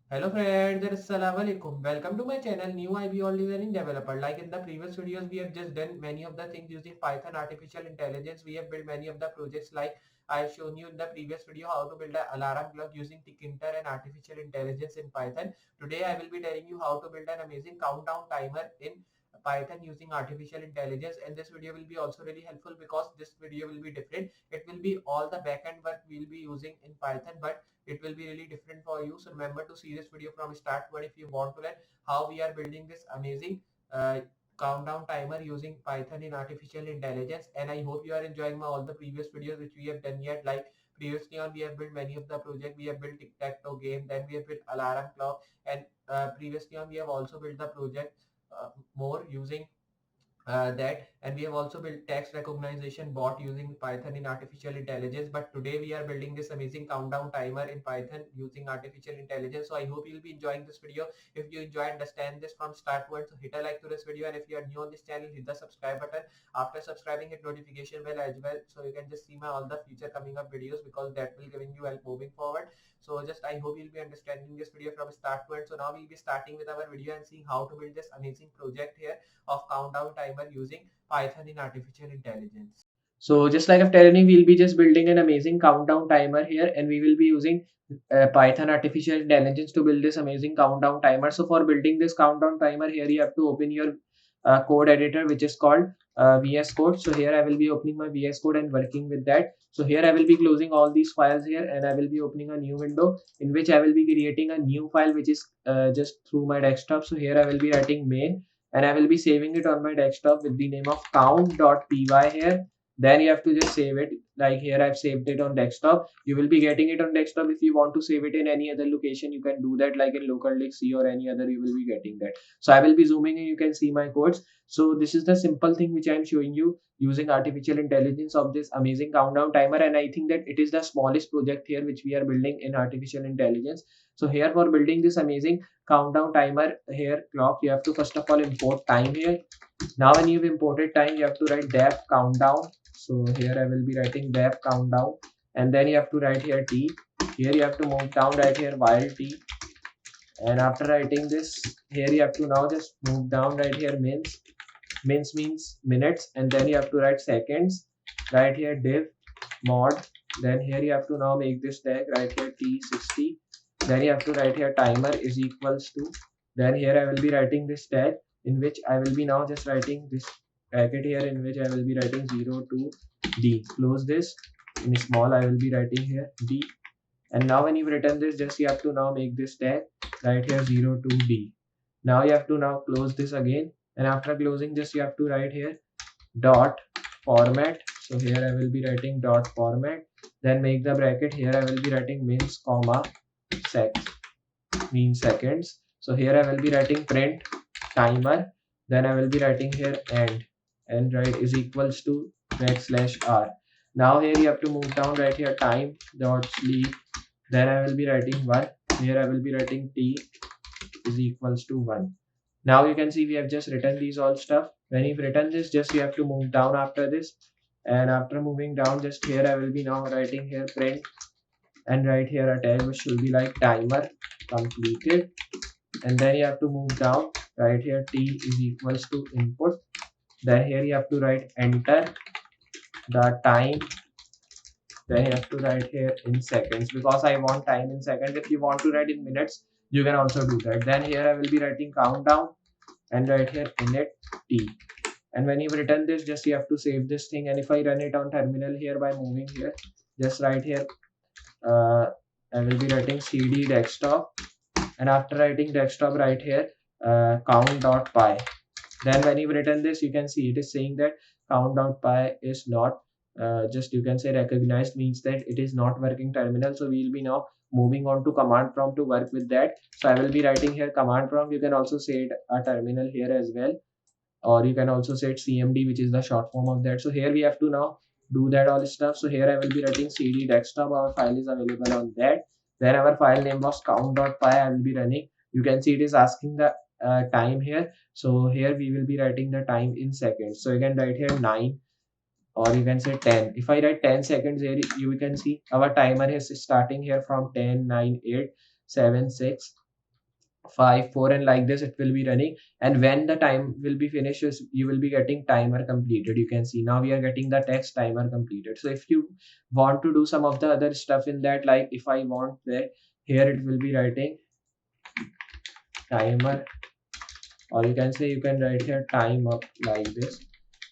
Hello friends, Assalamu alaikum. Welcome to my channel New IB All Learning Developer. Like in the previous videos, we have just done many of the things using Python Artificial Intelligence. We have built many of the projects like I have shown you in the previous video how to build an alarm clock using Tkinter and Artificial Intelligence in Python. Today I will be telling you how to build an amazing countdown timer in Python using Artificial Intelligence, and this video will be also really helpful because this video will be different. It will be all the backend work we'll be using in Python, but it will be really different for you. So remember to see this video from start to end if you want to learn how we are building this amazing countdown timer using Python in artificial intelligence. And I hope you are enjoying all the previous videos which we have done yet. Like previously on, we have built many of the project. We have built tic-tac-toe game, then we have built alarm clock, and previously on we have also built the project more using that, and we have also built text recognition bot using Python in artificial intelligence. But today we are building this amazing countdown timer in Python using artificial intelligence. So I hope you'll be enjoying this video. If you enjoy, understand this from start to end, so hit a like to this video, and if you are new on this channel, hit the subscribe button. After subscribing, hit notification bell as well, so you can just see my all the future coming up videos, because that will giving you help moving forward. So just I hope you'll be understanding this video from start to end. So now we'll be starting with our video and seeing how to build this amazing project here of countdown timer using Python in artificial intelligence. So just like I've told you, we'll be just building an amazing countdown timer here, and we will be using Python artificial intelligence to build this amazing countdown timer. So for building this countdown timer here, you have to open your code editor, which is called VS Code. So here I will be opening my VS Code and working with that. So here I will be closing all these files here, and I will be opening a new window in which I will be creating a new file which is just through my desktop. So here I will be writing main, and I will be saving it on my desktop with the name of count.py here. Then you have to just save it. Like here I've saved it on desktop. You will be getting it on desktop. If you want to save it in any other location, you can do that, like in local disk C or any other, you will be getting that. So I will be zooming in, you can see my codes. So this is the simple thing which I'm showing you using artificial intelligence of this amazing countdown timer, and I think that it is the smallest project here which we are building in artificial intelligence. So here for building this amazing countdown timer here clock, you have to first of all import time here. Now when you've imported time, you have to write def countdown. So here I will be writing def countdown, and then you have to write here t. Here you have to move down, right here while t, and after writing this, here you have to now just move down, right here mins means minutes, and then you have to write seconds, right here div mod. Then here you have to now make this tag, right here t60. Then you have to write here timer is equals to. Then here I will be writing this tag in which I will be now just writing this bracket here in which I will be writing 0 to d. Close this. In small I will be writing here d. And now when you return this, just you have to now make this tag right here 0 to d. Now you have to now close this again, and after closing this you have to write here dot format. So here I will be writing dot format. Then make the bracket. Here I will be writing mins comma sec means seconds. So here I will be writing print timer. Then I will be writing here end right is equals to backslash r. Now here you have to move down, right here time dot sleep. Then I will be writing 1. Here I will be writing t is equals to 1. Now you can see we have just written these all stuff. When you've written this, just you have to move down after this. And after moving down, just here I will be now writing here print, and right here a tag which should be like timer completed. And then you have to move down, right here t is equals to input. Then here you have to write enter the time. Then you have to write here in seconds, because I want time in seconds. If you want to write in minutes, you can also do that. Then here I will be writing countdown, and right here init t. And when you've written this, just you have to save this thing. And if I run it on terminal here by moving here, just right here I will be writing cd desktop, and after writing desktop, right here count.py. Then when you've written this, you can see it is saying that count.py is not just you can say recognized, means that it is not working terminal. So we will be now moving on to command prompt to work with that. So I will be writing here command prompt. You can also say it a terminal here as well, or you can also set cmd, which is the short form of that. So here we have to now do that all stuff. So here I will be writing cd desktop. Our file is available on that. Then our file name was count.py. I will be running. You can see it is asking the time here. So here we will be writing the time in seconds. So you can write here 9, or you can say 10. If I write 10 seconds here, you can see our timer is starting here from 10, 9, 8, 7, 6, 5 4 and like this it will be running, and when the time will be finished you will be getting timer completed. You can see now we are getting the text timer completed. So if you want to do some of the other stuff in that, like if I want that, here it will be writing timer, or you can say you can write here time up like this.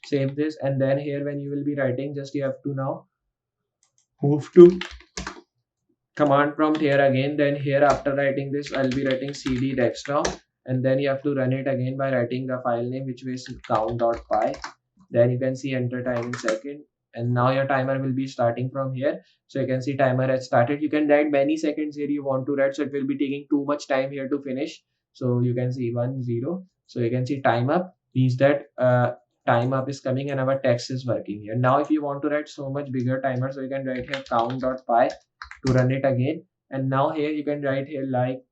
Save this, and then here when you will be writing, just you have to now move to command prompt here again. Then here after writing this I'll be writing cd desktop, and then you have to run it again by writing the file name, which is count.py. Then you can see enter time in second, and now your timer will be starting from here. So you can see timer has started. You can write many seconds here you want to write, so it will be taking too much time here to finish. So you can see 1 0. So you can see time up means that time up is coming and our text is working here. Now if you want to write so much bigger timer, so you can write here count.py to run it again. And now here you can write here like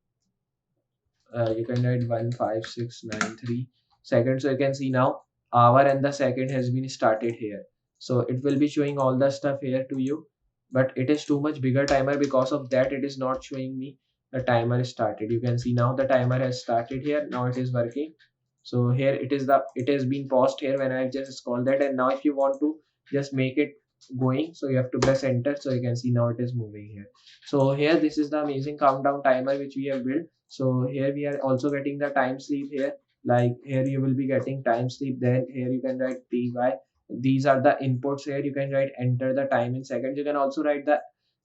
you can write 15693 seconds. So you can see now hour and the second has been started here. So it will be showing all the stuff here to you, but it is too much bigger timer. Because of that it is not showing me the timer is started. You can see now the timer has started here. Now it is working. So here it has been paused here when I just scroll that. And now if you want to just make it going, so you have to press enter. So you can see now it is moving here. So here this is the amazing countdown timer which we have built. So here we are also getting the time sleep here. Like here you will be getting time sleep. Then here you can write ty. These are the inputs. Here you can write enter the time in seconds. You can also write the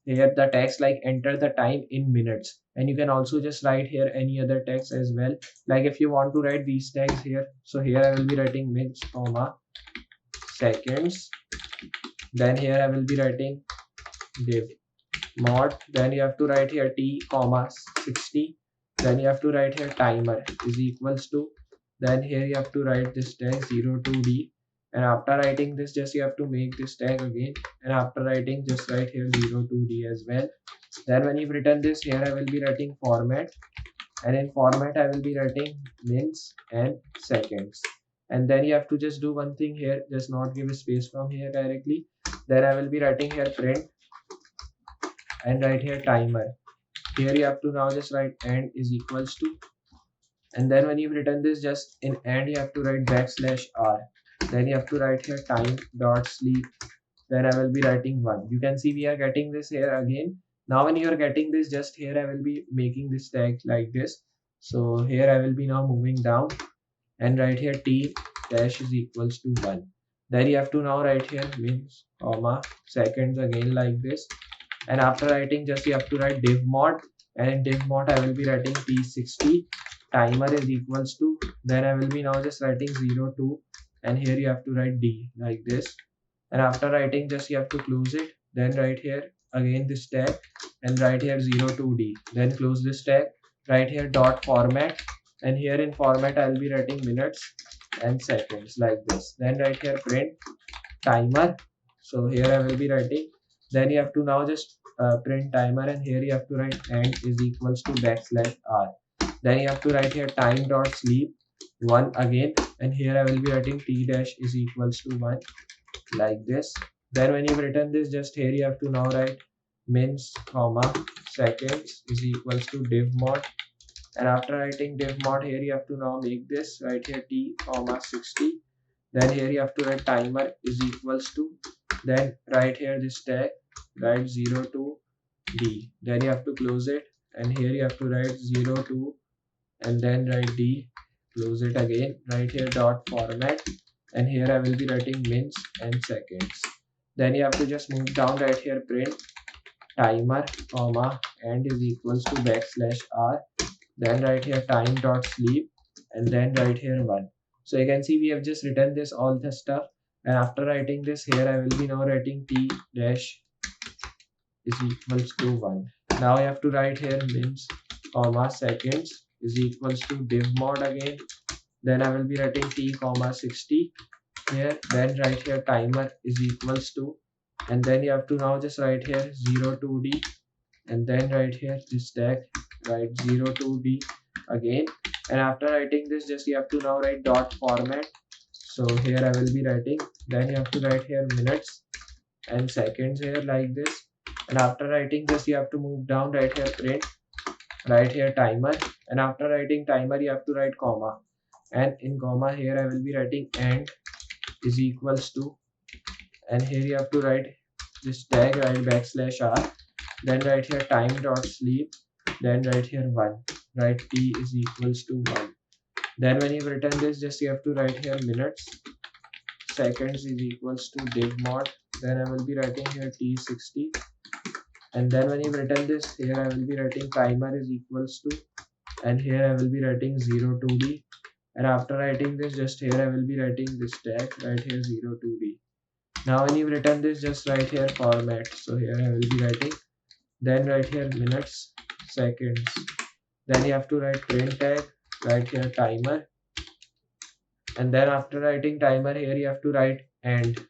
here the text like enter the time in minutes, and you can also just write here any other text as well. Like if you want to write these tags here, so here I will be writing minutes comma seconds. Then here I will be writing div mod. Then you have to write here t comma 60. Then you have to write here timer is equals to, then here you have to write this tag 02d. And after writing this, just you have to make this tag again, and after writing just write here 02d as well. Then when you've written this, here I will be writing format, and in format I will be writing minutes and seconds. And then you have to just do one thing here, just not give a space from here directly. Then I will be writing here print and write here timer. Here you have to now just write and is equals to, and then when you've written this, just in and you have to write \r. Then you have to write here time dot sleep. Then I will be writing 1. You can see we are getting this here again. Now when you are getting this, just here I will be making this tag like this. So here I will be now moving down and write here t dash is equals to 1. Then you have to now write here minutes comma seconds again like this. And after writing, just you have to write div mod, and in div mod I will be writing t60 timer is equals to, then I will be now just writing 02, and here you have to write d like this. And after writing, just you have to close it. Then write here again this tag and write here 02d. Then close this tag, write here dot format, and here in format I will be writing minutes and seconds like this. Then write here print timer. So here I will be writing. Then you have to now just print timer, and here you have to write and is equals to \r. Then you have to write here time dot sleep 1 again, and here I will be writing t dash is equals to 1 like this. Then when you've written this, just here you have to now write minutes comma seconds is equals to div mod. And after writing div mod, here you have to now make this, write here t comma 60. Then here you have to write timer is equals to, then write here this tag, write 02d. Then you have to close it, and here you have to write 02 and then write d, close it again, write here dot format, and here I will be writing minutes and seconds. Then you have to just move down, write here print timer comma and is equals to \r. Then write here time dot sleep, and then write here 1. So you can see we have just written this all the stuff, and after writing this, here I will be now writing t dash is equals to 1. Now I have to write here minutes comma seconds is equals to div mod again. Then I will be writing t comma 60 here. Then write here timer is equals to, and then you have to now just write here 02d, and then write here this tag, write 02d again. And after writing this, just you have to now write dot format. So here I will be writing, then you have to write here minutes and seconds here like this. And after writing this, you have to move down, write here print, write here timer, And after writing timer, you have to write comma. And in comma here, I will be writing end is equals to, and here you have to write this tag, write backslash r, then write here time dot sleep, then write here 1, write t is equals to 1. Then when you've written this, just you have to write here minutes, seconds is equals to div mod, then I will be writing here t60, and then when you've written this, here I will be writing timer is equals to, and here I will be writing 0 2d, and after writing this, just here I will be writing this tag, right here 0 2d. Now when you've written this, just write here format. So here I will be writing, then write here minutes, seconds. Then you have to write print tag, write here timer. And then after writing timer, here you have to write end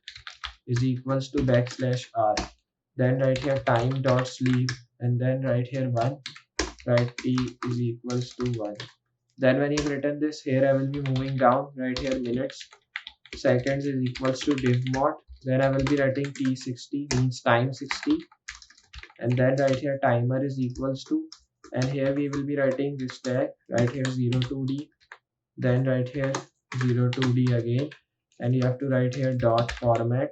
is equals to backslash r. Then write here time dot sleep, and then write here 1, write t is equals to 1. Then when you've written this, here I will be moving down, right here minutes, seconds is equals to div mod. Then I will be writing t60 means time 60, and then right here timer is equals to, and here we will be writing this tag, right here 0 2d, then right here 0 2d again, and you have to write here dot format,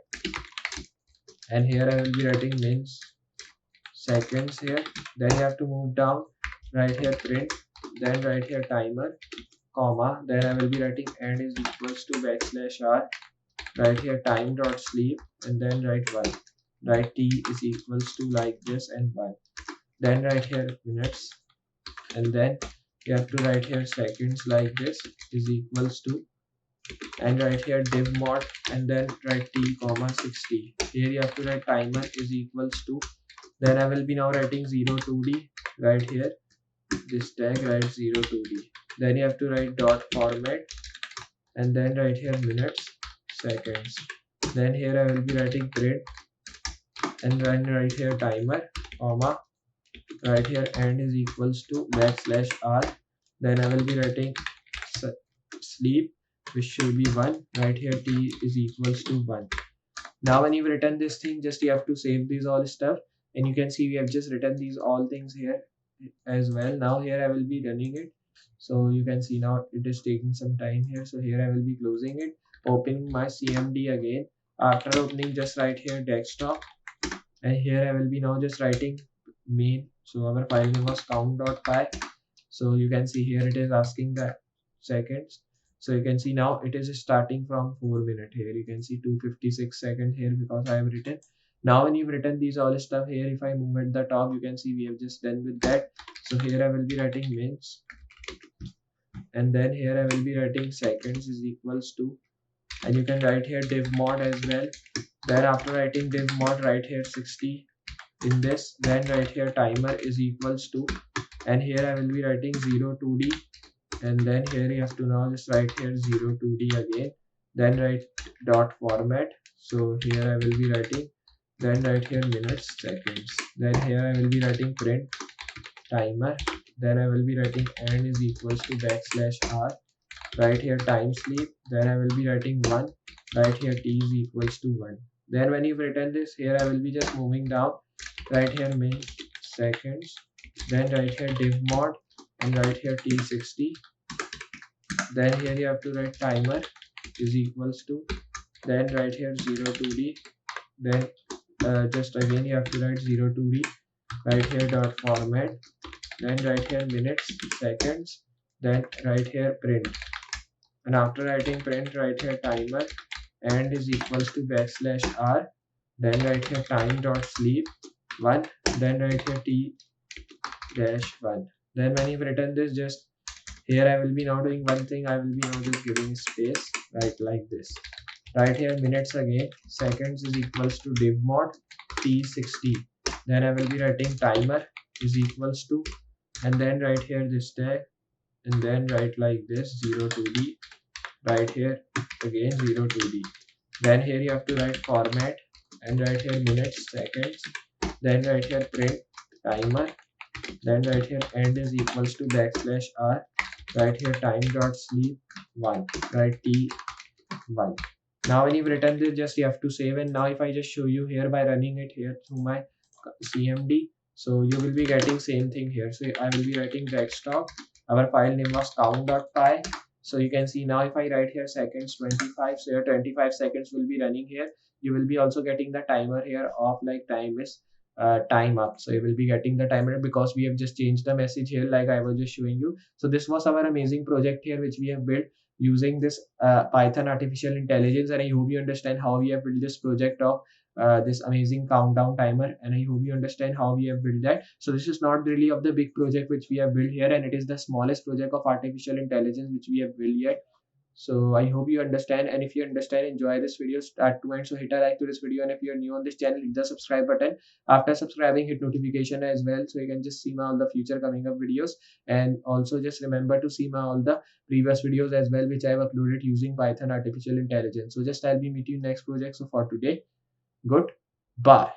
and here I will be writing mins seconds here. Then you have to move down, right here print, then right here timer, comma, then I will be writing end is equals to backslash r, right here time dot sleep, and then write 1, write t is equals to like this and 1. Then write here minutes, and then you have to write here seconds like this is equals to, and write here div mod, and then write t comma 60. Here you have to write timer is equals to, then I will be now writing 0 2d, right here this tag, write 0 2d. Then you have to write dot format, and then write here minutes, seconds. Then here I will be writing print, and then write here timer, comma, right here end is equals to backslash r. Then I will be writing sleep, which should be 1, right here t is equals to 1. Now when you've written this thing, just you have to save these all stuff, and you can see we have just written these all things here as well. Now here I will be running it, so you can see now it is taking some time here. So here I will be closing it, opening my CMD again. After opening, just write here desktop, and here I will be now just writing main. So our file name was count.py. So you can see here it is asking the seconds. So you can see now it is starting from 4 minutes. Here you can see 256 seconds here because I have written. Now when you've written these all stuff here, if I move at the top, you can see we have just done with that. So here I will be writing mins, and then here I will be writing seconds is equals to, and you can write here div mod as well. Then after writing div mod, write here 60 in this, then write here timer is equals to, and here I will be writing 0 2d, and then here you have to now just write here 0 2d again, then write dot format. So here I will be writing, then write here minutes, seconds. Then here I will be writing print timer, then I will be writing end is equals to backslash r, right here time sleep, then I will be writing 1, right here t is equals to 1. Then when you've written this, here I will be just moving down, right here min seconds, then right here div mod, and right here t60. Then here you have to write timer is equals to, then right here 0 2d, then just again you have to write 0 2d, right here dot format, then right here minutes, seconds, then right here print, and after writing print, right here timer and is equals to backslash r, then write here time dot sleep 1, then write here t dash 1. Then when you've written this, just here I will be now doing one thing, I will be now just giving space, right, like this. Right here minutes again, seconds is equals to div mod t60. Then I will be writing timer is equals to, and then right here this tag, and then write like this 0 2d, right here again 0 2d. Then here you have to write format, and right here minutes, seconds, then right here print timer, then right here end is equals to backslash r, right here time dot sleep 1, right t 1. Now when you've written this, just you have to save, and now if I just show you here by running it here through my CMD, so you will be getting same thing here. So I will be writing desktop, Our file name was count.py. So you can see now if I write here seconds 25, so your 25 seconds will be running here. You will be also getting the timer here of like time is time up. So you will be getting the timer because we have just changed the message here like I was just showing you. So this was our amazing project here which we have built using this Python artificial intelligence, and I hope you understand how we have built this project of this amazing countdown timer, and I hope you understand how we have built that. So this is not really of the big project which we have built here, and it is the smallest project of artificial intelligence which we have built yet. So I hope you understand, and if you understand, enjoy this video start to end. So hit a like to this video, and if you're new on this channel, hit the subscribe button. After subscribing, hit notification as well, so you can just see my all the future coming up videos. And also just remember to see my all the previous videos as well, which I have uploaded using Python artificial intelligence. So just I'll be meeting you next project. So for today, good bye.